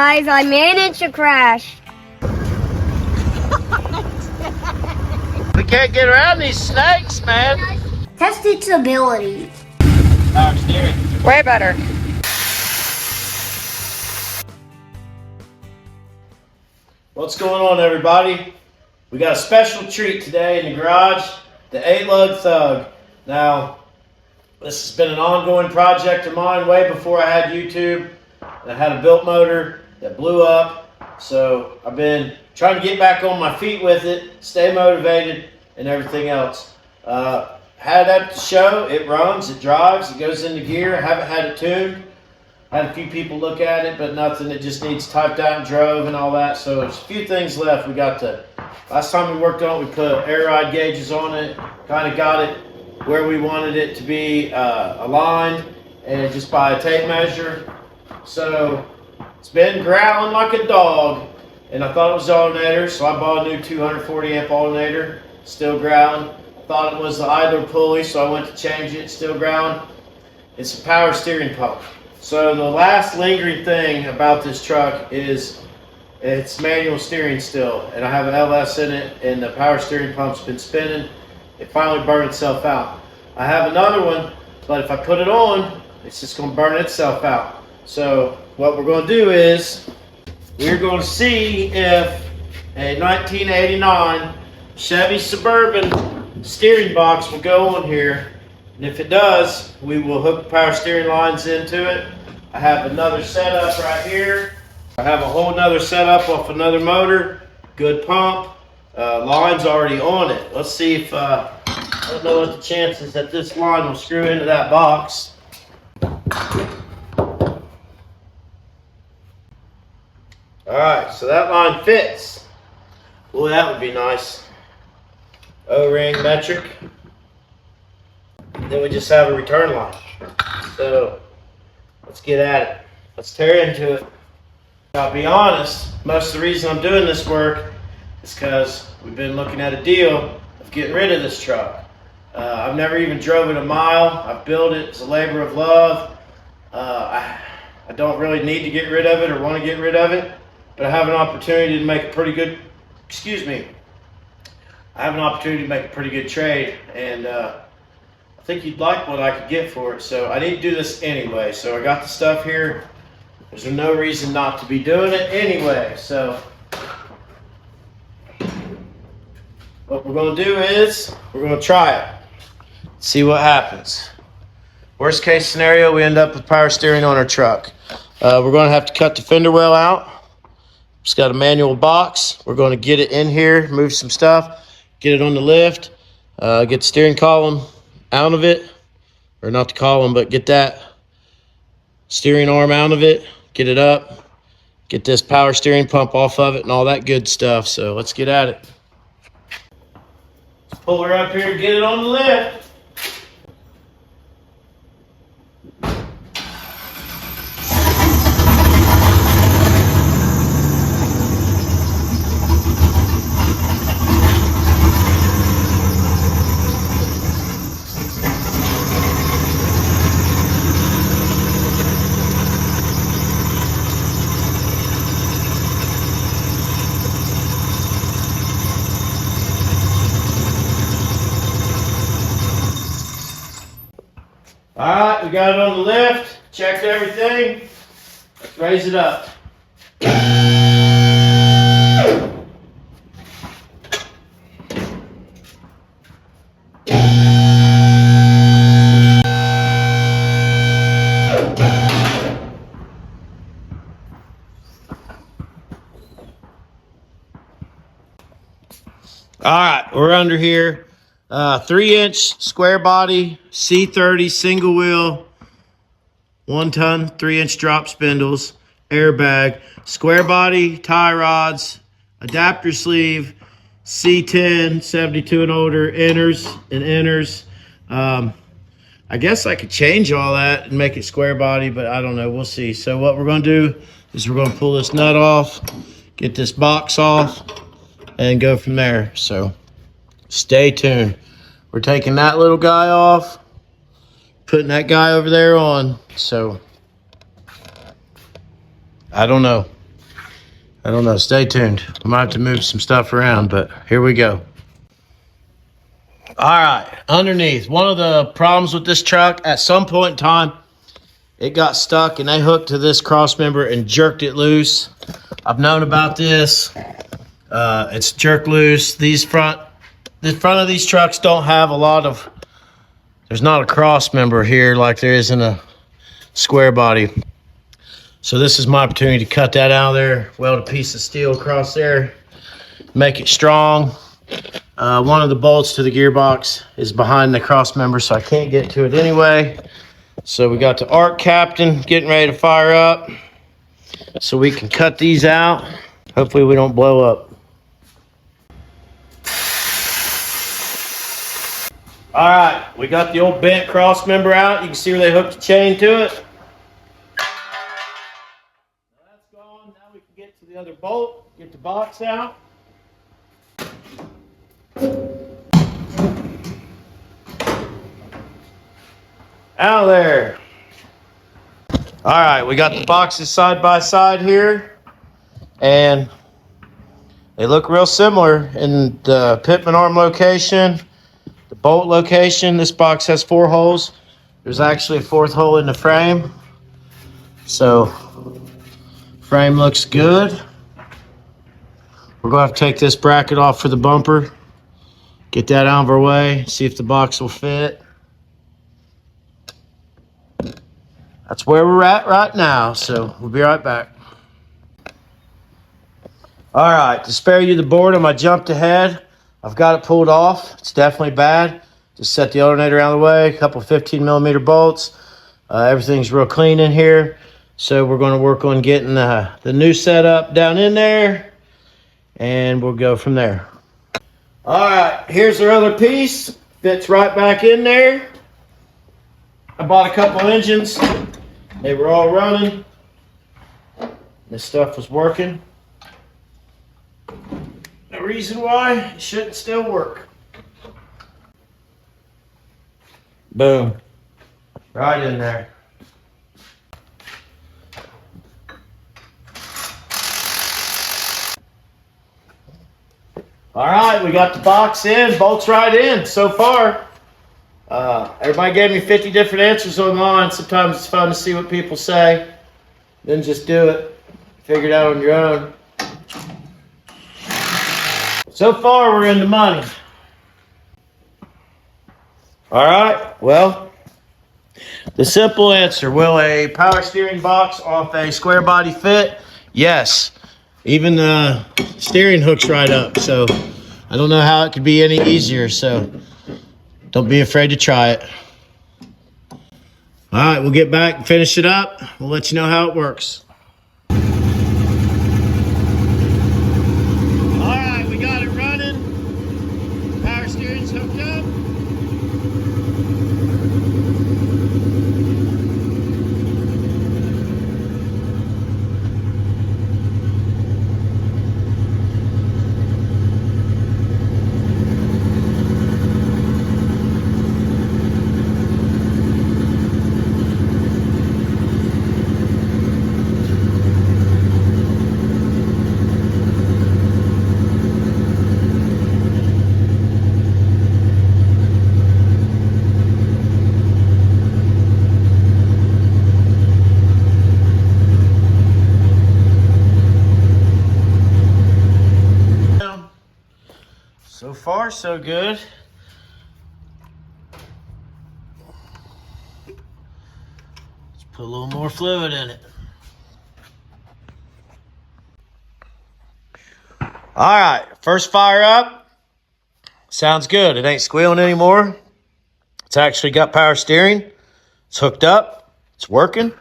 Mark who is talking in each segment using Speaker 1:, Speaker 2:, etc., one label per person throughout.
Speaker 1: guys, I managed to crash.
Speaker 2: We can't get around these snakes, man.
Speaker 1: Test its ability.
Speaker 2: Power steering.
Speaker 3: Way better.
Speaker 2: What's going on, everybody? We got a special treat today in the garage, the 8-lug Thug. Now, this has been an ongoing project of mine way before I had YouTube. I had a built motor that blew up, so I've been trying to get back on my feet with it, stay motivated, and everything else. Had it at the show, it runs, it drives, it goes into gear. I haven't had it tuned. I had a few people look at it, but nothing. It just needs typed out and drove and all that. So there's a few things left. We got last time we worked on it, we put air ride gauges on it, kind of got it where we wanted it to be aligned, and just by a tape measure. So it's been growling like a dog, and I thought it was the alternator, so I bought a new 240 amp alternator, still growling. I thought it was the idler pulley, so I went to change it, still growling. It's a power steering pump. So the last lingering thing about this truck is it's manual steering still, and I have an LS in it, and the power steering pump's been spinning. It finally burned itself out. I have another one, but if I put it on, it's just going to burn itself out. So what we're going to do is we're going to see if a 1989 Chevy Suburban steering box will go on here. And if it does, we will hook the power steering lines into it. I have another setup right here. I have a whole nother setup off another motor. Good pump. Line's already on it. Let's see if, I don't know what the chances that this line will screw into that box. Alright, so that line fits. Boy, that would be nice. O-ring metric. Then we just have a return line. So let's get at it. Let's tear into it. I'll be honest, most of the reason I'm doing this work is because we've been looking at a deal of getting rid of this truck. I've never even drove it a mile. I've built it as a labor of love. I don't really need to get rid of it or want to get rid of it, but I have an opportunity to make a pretty good, I have an opportunity to make a pretty good trade, and I think you'd like what I could get for it, so I need to do this anyway. So I got the stuff here. There's no reason not to be doing it anyway. So what we're going to do is we're going to try it, see what happens. Worst case scenario, we end up with power steering on our truck. We're going to have to cut the fender well out. It's got a manual box. We're going to get it in here, move some stuff, get it on the lift, get the steering column out of it, or not the column, but get that steering arm out of it, get it up, get this power steering pump off of it and all that good stuff. So let's get at it. Let's pull her up here and get it on the lift. All right, we got it on the lift, checked everything. Let's raise it up. All right, we're under here. 3-inch square body, C30 single wheel, 1 ton, 3-inch drop spindles, airbag, square body, tie rods, adapter sleeve, C10, 72 and older, inners and inners. I guess I could change all that and make it square body, but I don't know. We'll see. So what we're going to do is we're going to pull this nut off, get this box off, and go from there. So stay tuned. We're taking that little guy off, putting that guy over there on. So I don't know. I don't know. Stay tuned. I might have to move some stuff around, but here we go. All right, underneath. One of the problems with this truck, at some point in time, it got stuck and they hooked to this cross member and jerked it loose. I've known about this. It's jerked loose. The front of these trucks don't have a lot of, there's not a cross member here like there is in a square body. So this is my opportunity to cut that out of there, weld a piece of steel across there, make it strong. One of the bolts to the gearbox is behind the cross member, so I can't get to it anyway. So we got the arc captain getting ready to fire up so we can cut these out. Hopefully we don't blow up. All right, we got the old bent cross member out. You can see where they hooked the chain to it. Now that's gone. Now we can get to the other bolt, get the box out. Out of there. All right, we got the boxes side by side here, and they look real similar in the pitman arm location, the bolt location. This box has 4 holes. There's actually a 4th hole in the frame. So, frame looks good. We're gonna have to take this bracket off for the bumper, get that out of our way, see if the box will fit. That's where we're at right now, so we'll be right back. All right, to spare you the boredom, I jumped ahead. I've got it pulled off. It's definitely bad. Just set the alternator out of the way, a couple 15mm bolts. Everything's real clean in here. So we're gonna work on getting the new setup down in there, and we'll go from there. All right, here's our other piece. Fits right back in there. I bought a couple engines. They were all running. This stuff was working. No reason why it shouldn't still work. Boom. Right in there. All right, we got the box in, bolts right in so far. Everybody gave me 50 different answers online. Sometimes it's fun to see what people say. Then just do it. Figure it out on your own. So far, we're in the money. All right, well, the simple answer, will a power steering box off a square body fit? Yes. Even the steering hook's right up, so I don't know how it could be any easier, so don't be afraid to try it. All right, we'll get back and finish it up. We'll let you know how it works. All right, we got it running. Power steering's hooked up. So far, so good. Let's put a little more fluid in it. All right, first fire up. Sounds good. It ain't squealing anymore. It's actually got power steering. It's hooked up. It's working.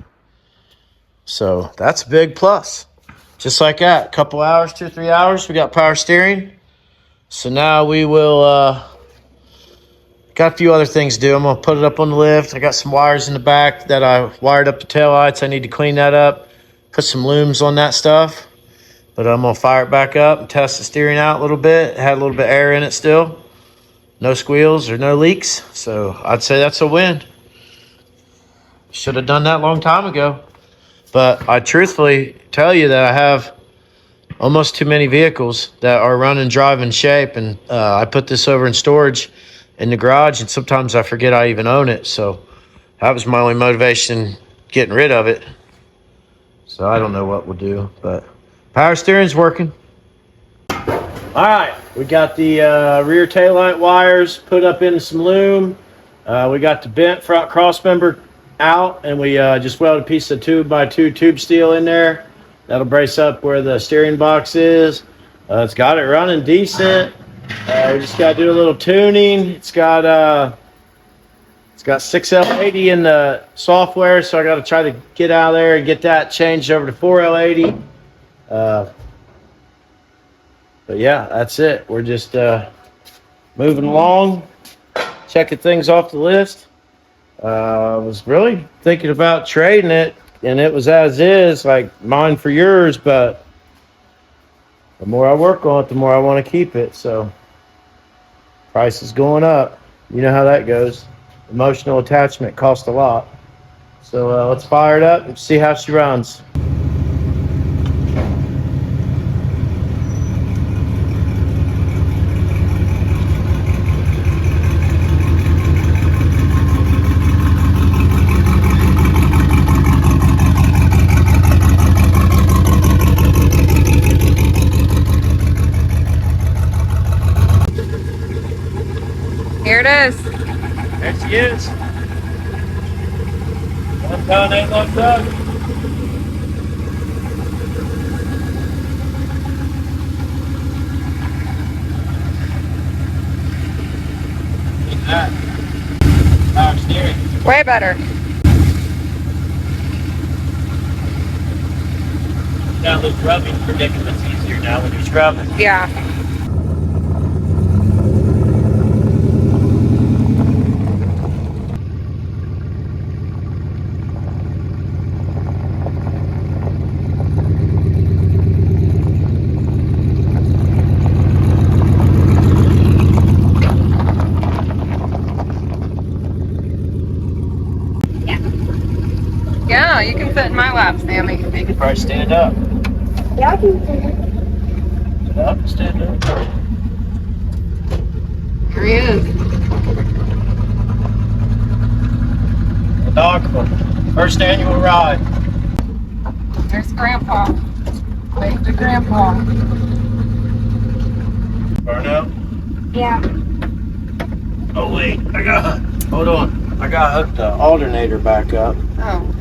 Speaker 2: So that's a big plus. Just like that, a couple hours, 2 or 3 hours, we got power steering. So now we will, got a few other things to do. I'm going to put it up on the lift. I got some wires in the back that I wired up the taillights. I need to clean that up, put some looms on that stuff. But I'm going to fire it back up and test the steering out a little bit. It had a little bit of air in it still. No squeals or no leaks. So I'd say that's a win. Should have done that a long time ago. But I truthfully tell you that I have almost too many vehicles that are running, driving shape. And I put this over in storage in the garage, and sometimes I forget I even own it. So that was my only motivation getting rid of it. So I don't know what we'll do, but power steering's working. All right, we got the rear taillight wires put up in some loom. We got the bent front cross member out, and we just welded a piece of 2x2 tube steel in there. That'll brace up where the steering box is. It's got it running decent. We just got to do a little tuning. It's got 6L80 in the software, so I got to try to get out of there and get that changed over to 4L80. But yeah, that's it. We're just moving along, checking things off the list. I was really thinking about trading it, and it was as is, like mine for yours, but the more I work on it, the more I want to keep it. So price is going up. You know how that goes. Emotional attachment costs a lot. So let's fire it up and see how she runs.
Speaker 3: Here it is.
Speaker 2: There she is. 1 ton 8-lug tug. Look at that. Power steering.
Speaker 3: Way better.
Speaker 2: Now the rubbing predicament is easier now when you're scrubbing.
Speaker 3: Yeah. Yeah, you can fit in my lap, Sammy.
Speaker 2: You can probably stand up.
Speaker 1: Yeah, I can see it.
Speaker 2: Sit up and stand up.
Speaker 3: Here he is.
Speaker 2: A dog. First annual ride.
Speaker 3: There's Grandpa. Wave to Grandpa.
Speaker 2: Burnout.
Speaker 1: Yeah.
Speaker 2: Oh wait, hold on. I got hooked the alternator back up.
Speaker 3: Oh.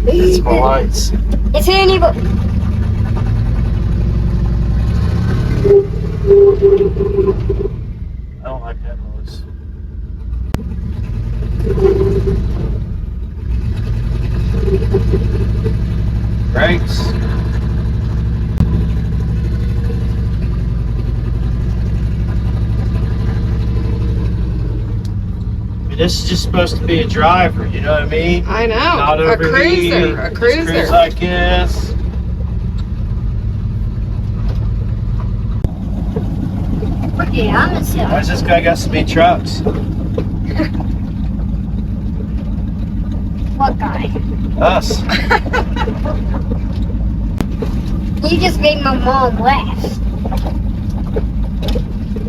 Speaker 2: It's my lights.
Speaker 1: It's handy, but
Speaker 2: I don't like that noise. Brakes. This is just supposed to be a driver, you know what I mean?
Speaker 3: I know.
Speaker 2: Not
Speaker 3: A
Speaker 2: overheat.
Speaker 3: cruiser. A
Speaker 2: Just
Speaker 3: cruiser.
Speaker 2: cruise like this.
Speaker 1: okay, I'm gonna sit.
Speaker 2: Why's this guy got speed trucks?
Speaker 1: What guy?
Speaker 2: Us.
Speaker 1: You just made my mom laugh.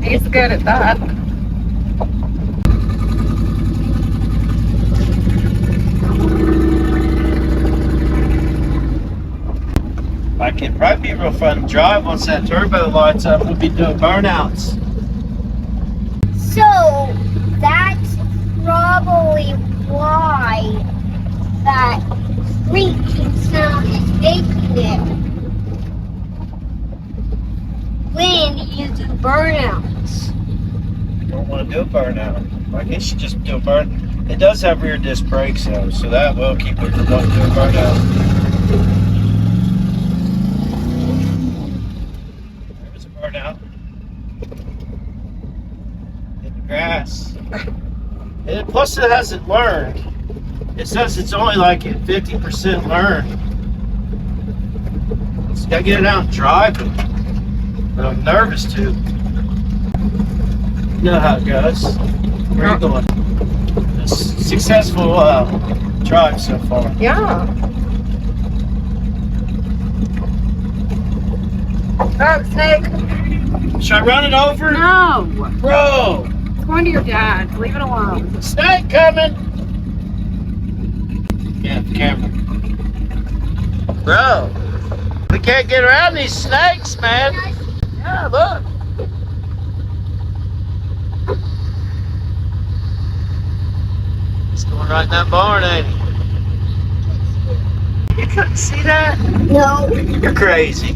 Speaker 3: He's good at that.
Speaker 2: Like it'd probably be real fun to drive once that turbo lights up. We'll be doing burnouts.
Speaker 1: So that's probably why that creaking sound is making it when you do burnouts.
Speaker 2: You don't want to do a burnout. I guess you just do a burn. It does have rear disc brakes though, so that will keep it from going to a burnout. There's a burnout. In the grass. And plus it hasn't learned. It says it's only like at 50% learned. So you gotta get it out and drive it. But I'm nervous to. You know how it goes. Where are you going? A successful drive so far.
Speaker 3: Yeah. Oh, snake.
Speaker 2: Should I run it over?
Speaker 3: No.
Speaker 2: Bro,
Speaker 3: It's going to your dad. Leave it alone.
Speaker 2: snake coming. Yeah, camera. Bro, we can't get around these snakes, man. Yeah, look. It's going right in that barn, ain't it? You couldn't see that?
Speaker 1: No.
Speaker 2: You're crazy.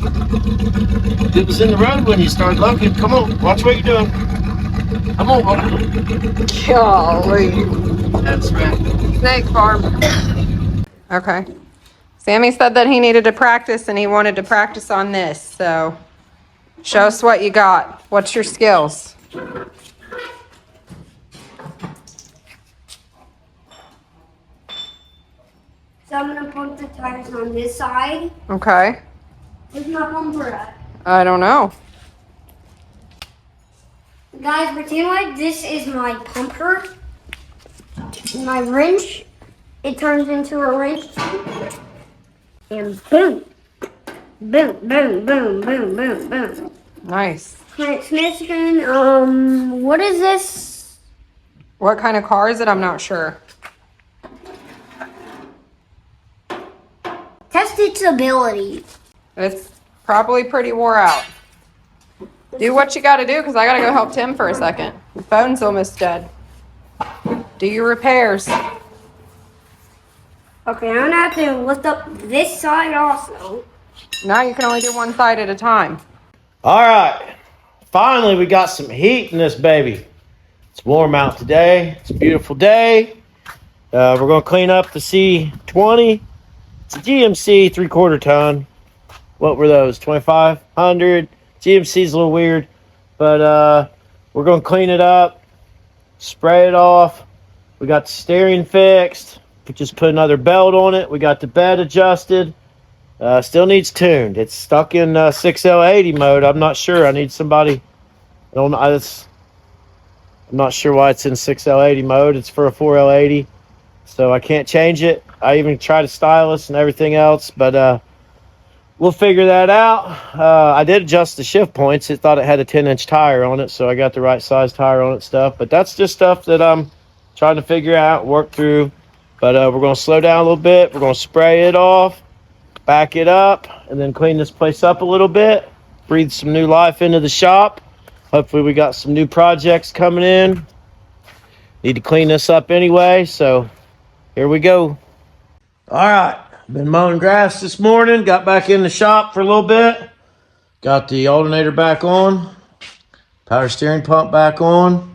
Speaker 2: It was in the road when you started looking. Come on, watch what you're doing. Come on,
Speaker 3: Golly.
Speaker 2: That's right.
Speaker 3: Snake farm. Okay. Sammy said that he needed to practice and he wanted to practice on this. So show us what you got. What's your skills?
Speaker 1: So I'm gonna pump the tires on this side.
Speaker 3: Okay.
Speaker 1: Where's my pumper at?
Speaker 3: I don't know.
Speaker 1: Guys, pretend like this is my pumper. My wrench. It turns into a wrench. And boom. Boom, boom, boom, boom, boom, boom.
Speaker 3: Nice.
Speaker 1: Transmission, what is this?
Speaker 3: What kind of car is it? I'm not sure.
Speaker 1: Test its ability.
Speaker 3: It's probably pretty wore out. Do what you got to do because I got to go help Tim for a second. The phone's almost dead. Do your repairs.
Speaker 1: Okay, I'm gonna have to lift up this side also.
Speaker 3: Now you can only do one side at a time.
Speaker 2: All right. Finally, we got some heat in this baby. It's warm out today. It's a beautiful day. We're going to clean up the C20. It's a GMC 3/4 ton. What were those? 2,500. GMC's a little weird, but we're going to clean it up, spray it off. We got the steering fixed. We just put another belt on it. We got the bed adjusted. Still needs tuned. It's stuck in 6L80 mode. I'm not sure. I need somebody. I'm not sure why it's in 6L80 mode. It's for a 4L80, so I can't change it. I even tried a stylus and everything else, but we'll figure that out. I did adjust the shift points. It thought it had a 10-inch tire on it, so I got the right size tire on it stuff. But that's just stuff that I'm trying to figure out, work through. But we're going to slow down a little bit. We're going to spray it off, back it up, and then clean this place up a little bit. Breathe some new life into the shop. Hopefully we got some new projects coming in. Need to clean this up anyway, so here we go. All right, been mowing grass this morning. Got back in the shop for a little bit. Got the alternator back on. Power steering pump back on.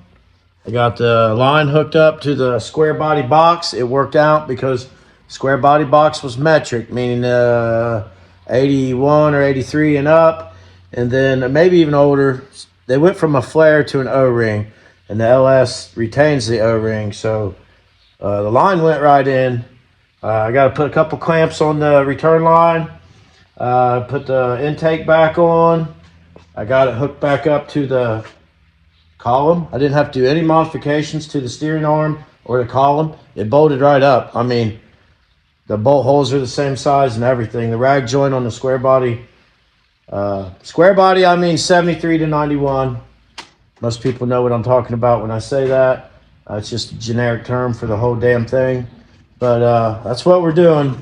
Speaker 2: I got the line hooked up to the square body box. It worked out because square body box was metric, meaning 81 or 83 and up, and then maybe even older. They went from a flare to an O-ring, and the LS retains the O-ring, so the line went right in. I got to put a couple clamps on the return line, put the intake back on. I got it hooked back up to the column. I didn't have to do any modifications to the steering arm or the column. It bolted right up. I mean, the bolt holes are the same size and everything. The rag joint on the square body, I mean 73 to 91. Most people know what I'm talking about when I say that. It's just a generic term for the whole damn thing. But that's what we're doing.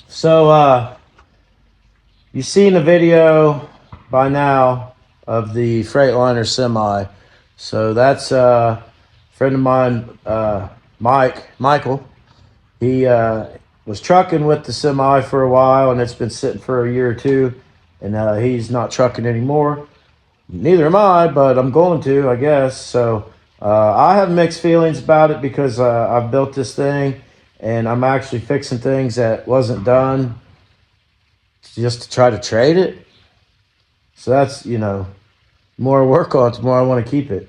Speaker 2: So you've seen the video by now of the Freightliner semi. So that's a friend of mine, Michael. He was trucking with the semi for a while, and it's been sitting for a year or two, and he's not trucking anymore. Neither am I, but I'm going to, I guess. So I have mixed feelings about it because I've built this thing, and I'm actually fixing things that wasn't done just to try to trade it. So that's, more work on it, the more I want to keep it.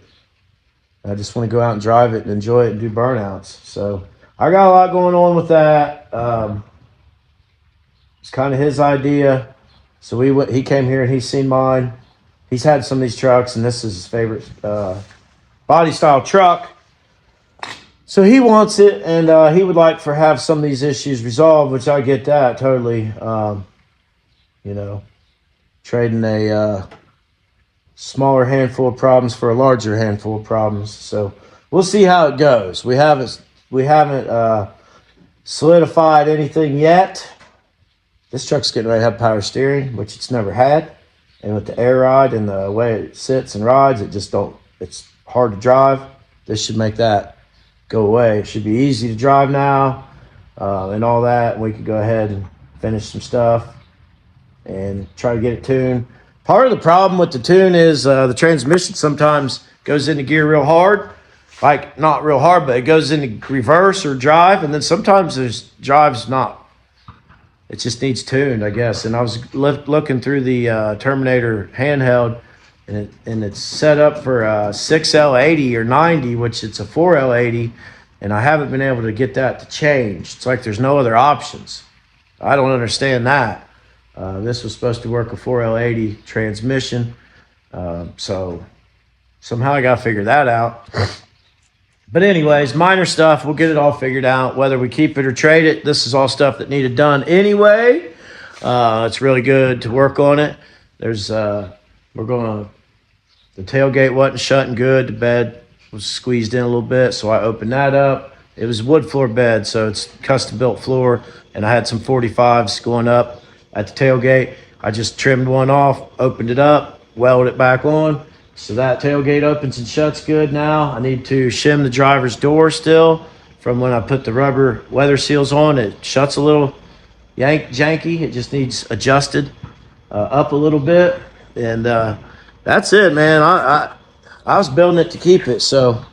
Speaker 2: I just want to go out and drive it and enjoy it and do burnouts. So I got a lot going on with that. It's kind of his idea. So he came here and he's seen mine. He's had some of these trucks, and this is his favorite body style truck. So he wants it, and he would like to have some of these issues resolved, which I get that totally. trading a smaller handful of problems for a larger handful of problems. So we'll see how it goes. We haven't solidified anything yet. This truck's getting ready to have power steering, which it's never had. And with the air ride and the way it sits and rides, it's hard to drive. This should make that go away. It should be easy to drive now, and all that. We could go ahead and finish some stuff and try to get it tuned. Part of the problem with the tune is the transmission sometimes goes into gear real hard. Like, not real hard, but it goes into reverse or drive, and then sometimes there's drives not. It just needs tuned, I guess. And I was looking through the Terminator handheld, and it's set up for a 6L80 or 90, which it's a 4L80, and I haven't been able to get that to change. It's like there's no other options. I don't understand that. This was supposed to work a 4L80 transmission, so somehow I got to figure that out. But anyways, minor stuff. We'll get it all figured out, whether we keep it or trade it. This is all stuff that needed done anyway. It's really good to work on it. The tailgate wasn't shutting good. The bed was squeezed in a little bit, so I opened that up. It was a wood floor bed, so it's custom built floor, and I had some 45s going up at the tailgate. I just trimmed one off, opened it up, welded it back on. So that tailgate opens and shuts good now. I need to shim the driver's door still from when I put the rubber weather seals on. It shuts a little janky. It just needs adjusted up a little bit. And that's it, man. I was building it to keep it. So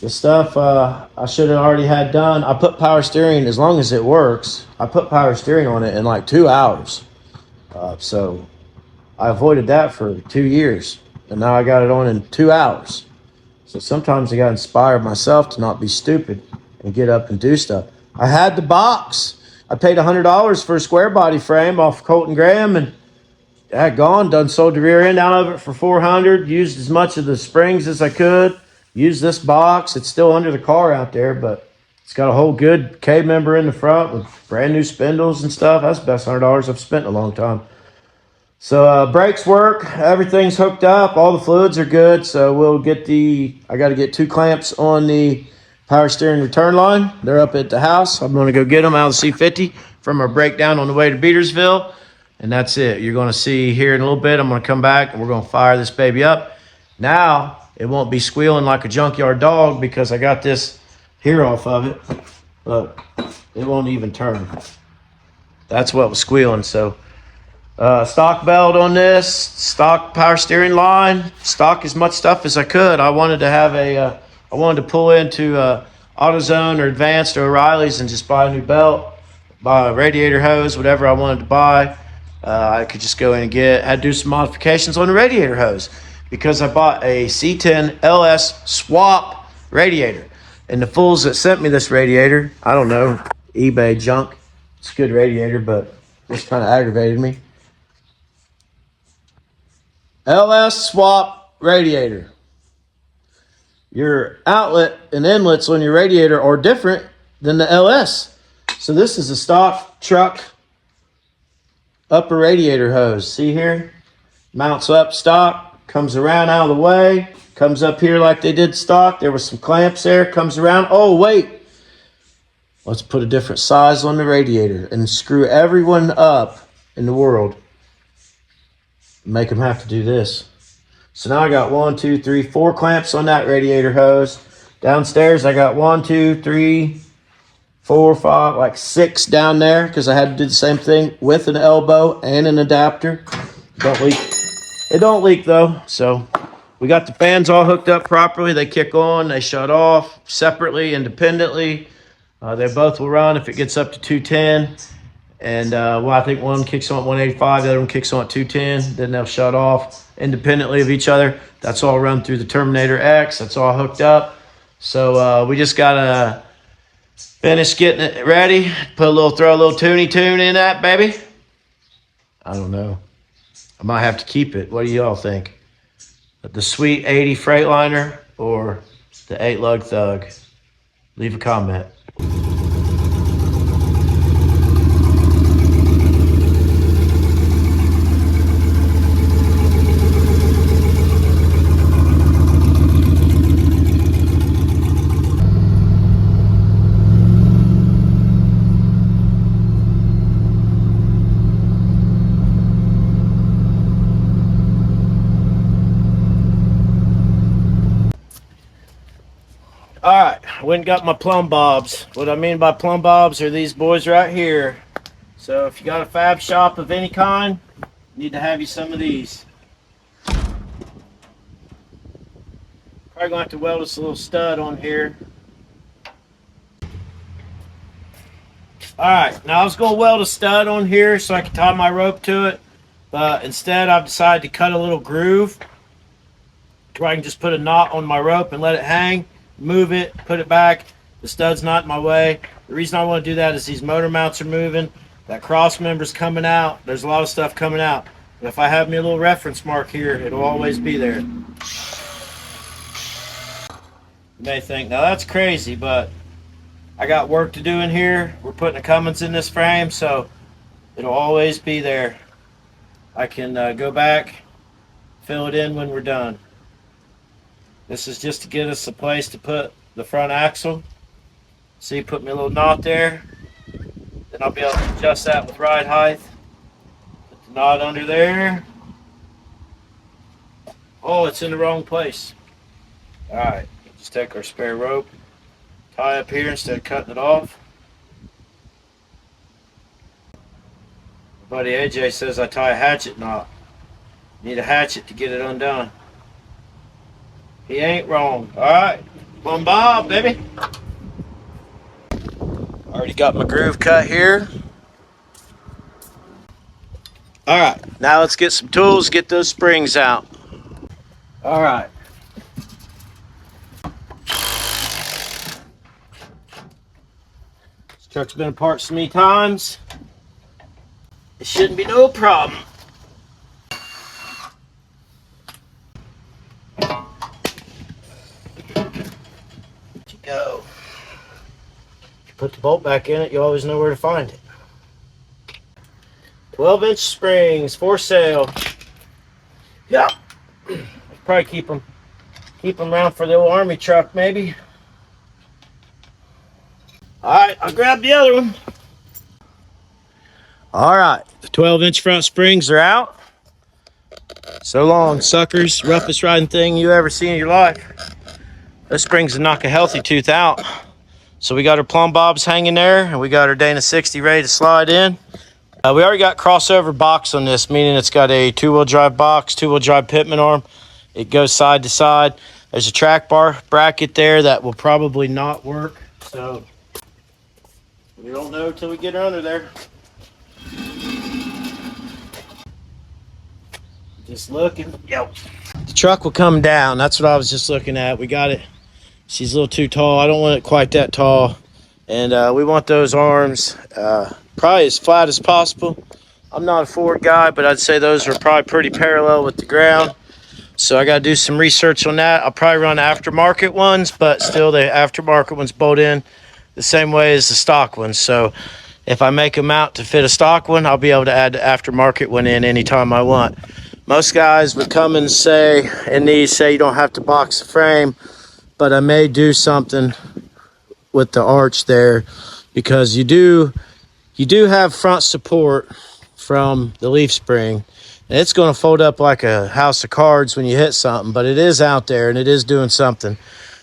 Speaker 2: the stuff I should have already had done. I put power steering, as long as it works, I put power steering on it in like 2 hours. So I avoided that for 2 years, and now I got it on in 2 hours. So sometimes I got to inspire myself to not be stupid and get up and do stuff. I had the box. I paid $100 for a square body frame off Colton Graham, and I had done sold the rear end out of it for $400. Used as much of the springs as I could. Used this box. It's still under the car out there, but it's got a whole good K-member in the front with brand new spindles and stuff. That's the best $100 I've spent in a long time. So brakes work, everything's hooked up, all the fluids are good. So we'll get I got to get 2 clamps on the power steering return line. They're up at the house. I'm going to go get them out of the C50 from our breakdown on the way to Beatersville. And that's it. You're going to see here in a little bit, I'm going to come back and we're going to fire this baby up. Now it won't be squealing like a junkyard dog because I got this here off of it, but it won't even turn. That's what was squealing. So stock belt on this, stock power steering line, stock as much stuff as I could. I wanted to have I wanted to pull into AutoZone or Advanced or O'Reilly's and just buy a new belt, buy a radiator hose, whatever I wanted to buy. I could just go in and had to do some modifications on the radiator hose because I bought a C10 LS swap radiator. And the fools that sent me this radiator, I don't know, eBay junk. It's a good radiator, but this kind of aggravated me. LS swap radiator. Your outlet and inlets on your radiator are different than the LS. So this is a stock truck upper radiator hose. See here? Mounts up stock, comes around out of the way, comes up here like they did stock. There was some clamps there, comes around. Oh, wait. Let's put a different size on the radiator and screw everyone up in the world. Make them have to do this. So now I got 1, 2, 3, 4 clamps on that radiator hose. Downstairs I got 1, 2, 3, 4, 5, like 6 down there because I had to do the same thing with an elbow and an adapter. Don't leak. It don't leak though. So we got the fans all hooked up properly. They kick on, they shut off separately, independently. They both will run if it gets up to 210. And I think one kicks on at 185, the other one kicks on at 210. Then they'll shut off independently of each other. That's all run through the Terminator X. That's all hooked up. So we just gotta finish getting it ready. Throw a little tuny tune in that baby. I don't know. I might have to keep it. What do y'all think? The Sweet 80 Freightliner or the 8-lug Thug? Leave a comment. I went and got my plumb bobs. What I mean by plumb bobs are these boys right here. So if you got a fab shop of any kind, you need to have you some of these. Probably gonna have to weld us a little stud on here. Alright, now I was gonna weld a stud on here so I can tie my rope to it, but instead I've decided to cut a little groove where I can just put a knot on my rope and let it hang, move it, put it back. The stud's not in my way. The reason I want to do that is these motor mounts are moving, that cross member's coming out, there's a lot of stuff coming out. But if I have me a little reference mark here, it'll always be there. You may think, now that's crazy, but I got work to do in here. We're putting a Cummins in this frame, so it'll always be there. I can go back, fill it in when we're done. This is just to get us a place to put the front axle. See, put me a little knot there. Then I'll be able to adjust that with ride height. Put the knot under there. Oh, it's in the wrong place. Alright, just take our spare rope, tie up here instead of cutting it off. My buddy AJ says I tie a hatchet knot. Need a hatchet to get it undone. He ain't wrong. Alright, plumb bob, baby. Already got my groove cut here. Alright, now let's get some tools, get those springs out. Alright. This truck's been apart so many times. It shouldn't be no problem. Go. If you put the bolt back in it, you always know where to find it. 12-inch springs for sale. Yeah. Probably keep them around for the old army truck, maybe. Alright, I'll grab the other one. Alright, the 12-inch front springs are out. So long, suckers. Roughest riding thing you ever seen in your life. Those springs will knock a healthy tooth out. So we got our plumb bobs hanging there, and we got our Dana 60 ready to slide in. We already got crossover box on this, meaning it's got a two-wheel drive box, two-wheel drive pitman arm. It goes side to side. There's a track bar bracket there that will probably not work. So we don't know until we get her under there. Just looking. Yep. The truck will come down. That's what I was just looking at. We got it. She's a little too tall. I don't want it quite that tall. And we want those arms probably as flat as possible. I'm not a Ford guy, but I'd say those are probably pretty parallel with the ground. So I got to do some research on that. I'll probably run aftermarket ones, but still the aftermarket ones bolt in the same way as the stock ones. So if I make them out to fit a stock one, I'll be able to add the aftermarket one in anytime I want. Most guys would come and say, and these say you don't have to box the frame, but I may do something with the arch there because you do have front support from the leaf spring. And it's going to fold up like a house of cards when you hit something, but it is out there and it is doing something.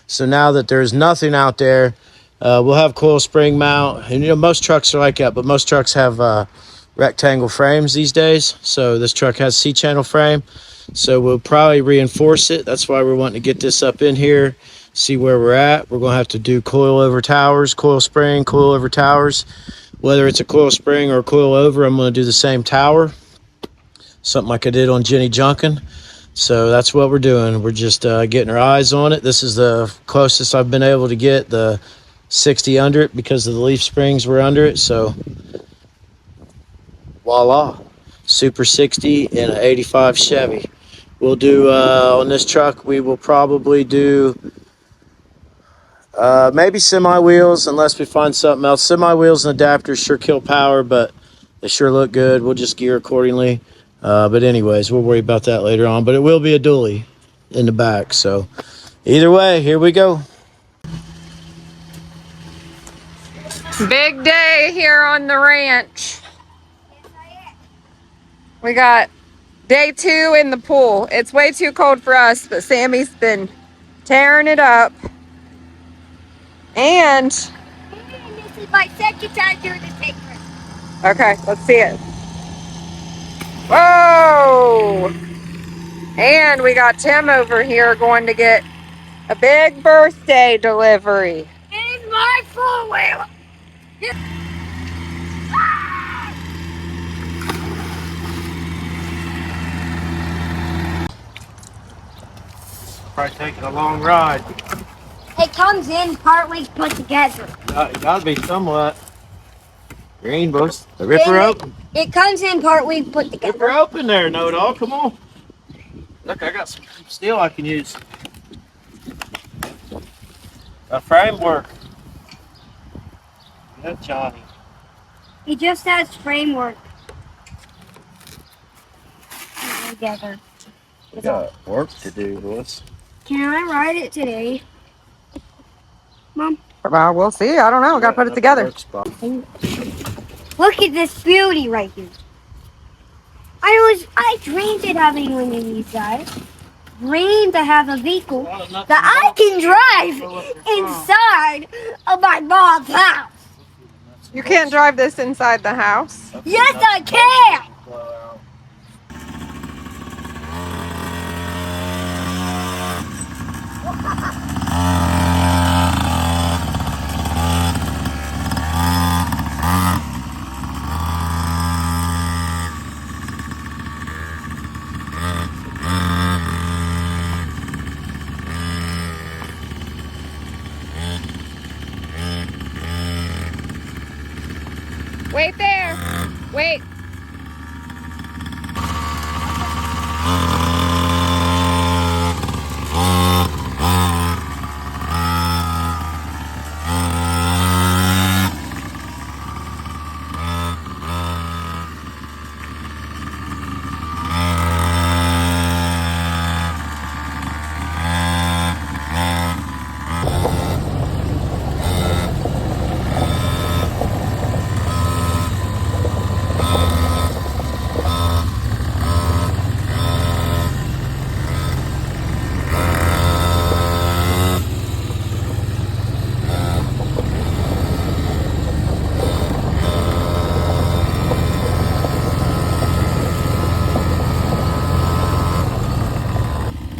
Speaker 2: So now that there's nothing out there, we'll have coil spring mount. And you know, most trucks are like that, but most trucks have rectangle frames these days. So this truck has C-channel frame. So we'll probably reinforce it. That's why we're wanting to get this up in here, see where we're at. We're going to have to do coil over towers, coil spring, coil over towers. Whether it's a coil spring or a coil over, I'm going to do the same tower. Something like I did on Jenny Junkin. So that's what we're doing. We're just getting our eyes on it. This is the closest I've been able to get the 60 under it because of the leaf springs were under it. So voila, Super 60 in an 85 Chevy. We'll do on this truck, we will probably do maybe semi wheels unless we find something else. Semi wheels and adapters sure kill power, but they sure look good. We'll just gear accordingly. But anyways, we'll worry about that later on. But it will be a dually in the back. So either way, here we go.
Speaker 3: Big day here on the ranch. We got day 2 in the pool. It's way too cold for us, but Sammy's been tearing it up. And,
Speaker 1: this is my second time doing the take run.
Speaker 3: okay, let's see it. Whoa! And we got Tim over here going to get a big birthday delivery.
Speaker 1: It is my four-wheeler.
Speaker 2: Probably taking a long ride.
Speaker 1: It comes in partly put together.
Speaker 2: It gotta be somewhat. Green bush. The ripper open.
Speaker 1: It comes in partly put
Speaker 2: Ripper
Speaker 1: together.
Speaker 2: open there, no dog. Come on. Look, I got some steel I can use. A framework. Good, Johnny.
Speaker 1: It just has framework together.
Speaker 2: We got work to do, boys.
Speaker 1: Can I ride it today, Mom?
Speaker 3: Well, we'll see. I don't know. We got to put it together.
Speaker 1: Look at this beauty right here. I dreamed of having one of these guys. Dreamed to have a vehicle that I can drive inside of my mom's house.
Speaker 3: You can't drive this inside the house.
Speaker 1: Yes, I can.
Speaker 3: Wait there. Wait.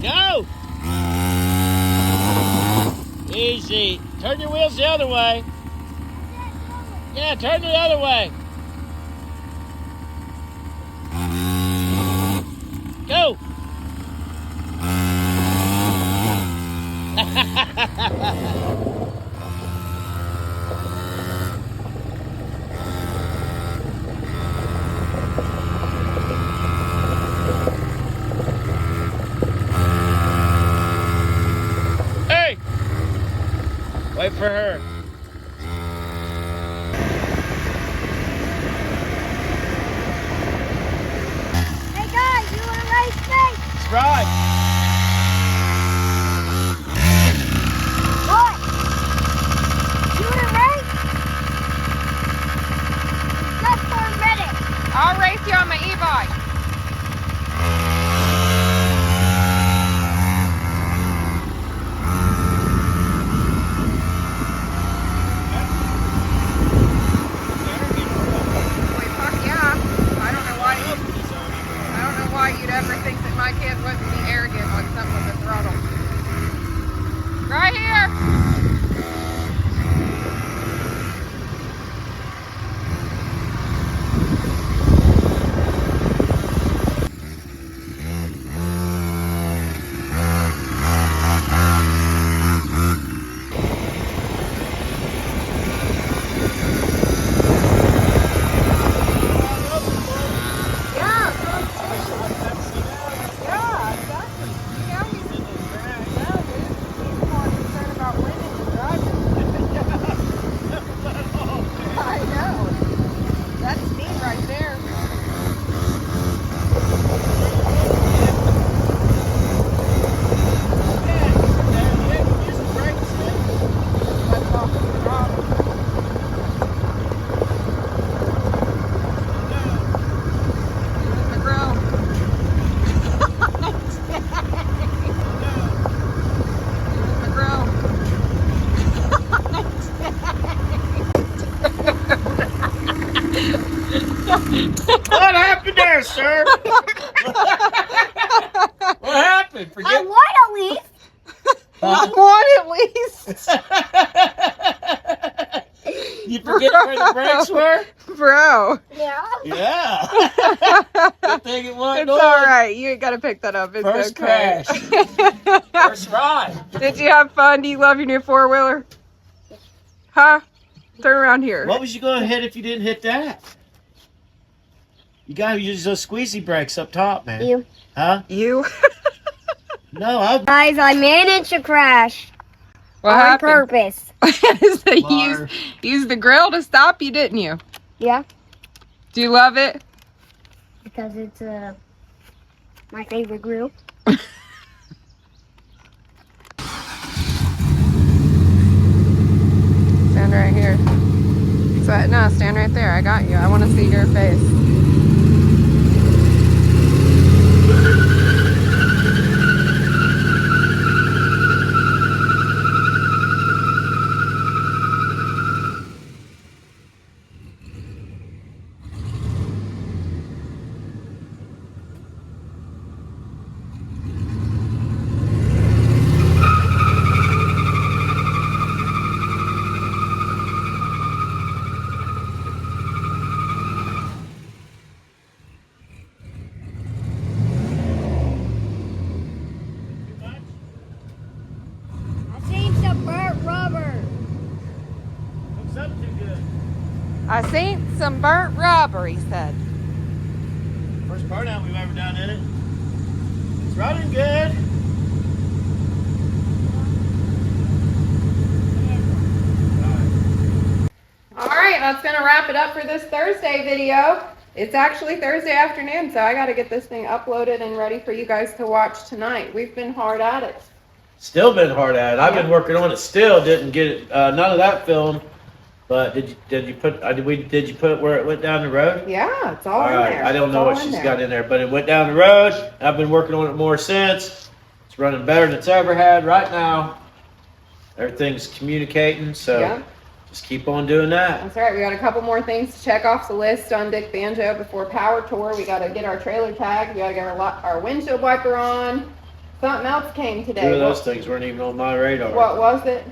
Speaker 2: Go! Easy. Turn your wheels the other way. Yeah, turn the other way. Go! Hey! Wait for her.
Speaker 1: Hey guys, you want to race me?
Speaker 2: That's right.
Speaker 1: What? You want to race? Just for a minute.
Speaker 3: I'll race you on my e-bike. Wait, fuck yeah. I don't know why you'd ever think that my kid wouldn't be arrogant.
Speaker 2: What happened there, sir? What happened?
Speaker 1: I
Speaker 2: Forget.
Speaker 1: want to leave.
Speaker 3: One at least.
Speaker 2: You forget where the brakes were?
Speaker 3: Bro.
Speaker 1: Yeah.
Speaker 2: Yeah. Good thing it wasn't
Speaker 3: It's
Speaker 2: on.
Speaker 3: all right. You ain't got to pick that up. It's
Speaker 2: First
Speaker 3: okay.
Speaker 2: crash. First ride.
Speaker 3: Did you have fun? Do you love your new four-wheeler? Huh? Turn around here.
Speaker 2: What was you going to hit if you didn't hit that? You got to use those squeezy brakes up top, man.
Speaker 1: You.
Speaker 2: Huh?
Speaker 3: You?
Speaker 2: No,
Speaker 1: Guys, I managed to crash
Speaker 3: What
Speaker 1: on
Speaker 3: happened?
Speaker 1: purpose.
Speaker 3: So you
Speaker 2: Liar.
Speaker 3: used the grill to stop you, didn't you?
Speaker 1: Yeah.
Speaker 3: Do you love it?
Speaker 1: Because it's my favorite grill.
Speaker 3: Stand right here. So, no, stand right there. I got you. I want to see your face.
Speaker 1: I seen some burnt rubber.
Speaker 2: Looks up too good.
Speaker 3: I seen some burnt rubber, he said.
Speaker 2: First burnout we've ever done in it. It's running good.
Speaker 3: All right, that's going to wrap it up for this Thursday video. It's actually Thursday afternoon, so I got to get this thing uploaded and ready for you guys to watch tonight. We've been hard at it.
Speaker 2: Still been hard at it. I've been working on it. Still didn't get it. None of that film. But did you put it where it went down the road?
Speaker 3: Yeah, it's all,
Speaker 2: All
Speaker 3: in
Speaker 2: right.
Speaker 3: there.
Speaker 2: I don't
Speaker 3: It's
Speaker 2: know
Speaker 3: all
Speaker 2: what
Speaker 3: in
Speaker 2: she's
Speaker 3: there.
Speaker 2: got in there, but it went down the road. I've been working on it more since. It's running better than it's ever had right now. Everything's communicating, so
Speaker 3: Yeah.
Speaker 2: just keep on doing that.
Speaker 3: That's right. We got a couple more things to check off the list on Dick Banjo before Power Tour. We got to get our trailer tag. We got to get our windshield wiper on. Something else came today.
Speaker 2: Two of those things weren't even on my radar.
Speaker 3: What was it?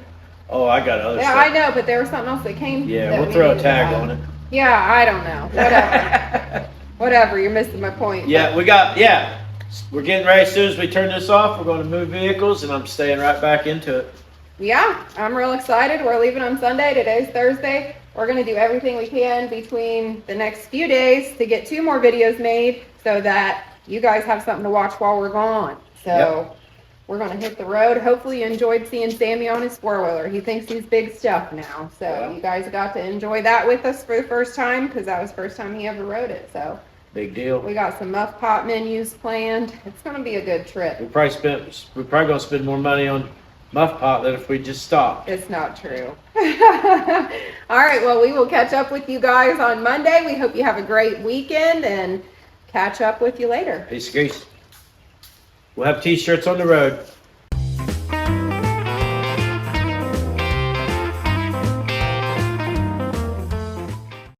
Speaker 2: Oh, I got other
Speaker 3: Yeah,
Speaker 2: stuff.
Speaker 3: I know, but there was something else that came.
Speaker 2: Yeah,
Speaker 3: that
Speaker 2: we'll
Speaker 3: we
Speaker 2: throw a
Speaker 3: needed to
Speaker 2: tag
Speaker 3: have.
Speaker 2: on it.
Speaker 3: Yeah, I don't know. Whatever. Whatever. You're missing my point.
Speaker 2: Yeah, we're getting ready. As soon as we turn this off, we're going to move vehicles, and I'm staying right back into it.
Speaker 3: Yeah, I'm real excited. We're leaving on Sunday. Today's Thursday. We're going to do everything we can between the next few days to get 2 more videos made so that you guys have something to watch while we're gone. So we're going to hit the road. Hopefully you enjoyed seeing Sammy on his four-wheeler. He thinks he's big stuff now. So you guys got to enjoy that with us for the first time because that was the first time he ever rode it. So
Speaker 2: Big deal.
Speaker 3: we got some muff pot menus planned. It's going to be a good trip.
Speaker 2: We're probably going to spend more money on muff pot than if we just stopped.
Speaker 3: It's not true. All right, well, we will catch up with you guys on Monday. We hope you have a great weekend and catch up with you later.
Speaker 2: Peace, grease. We'll have t-shirts on the road.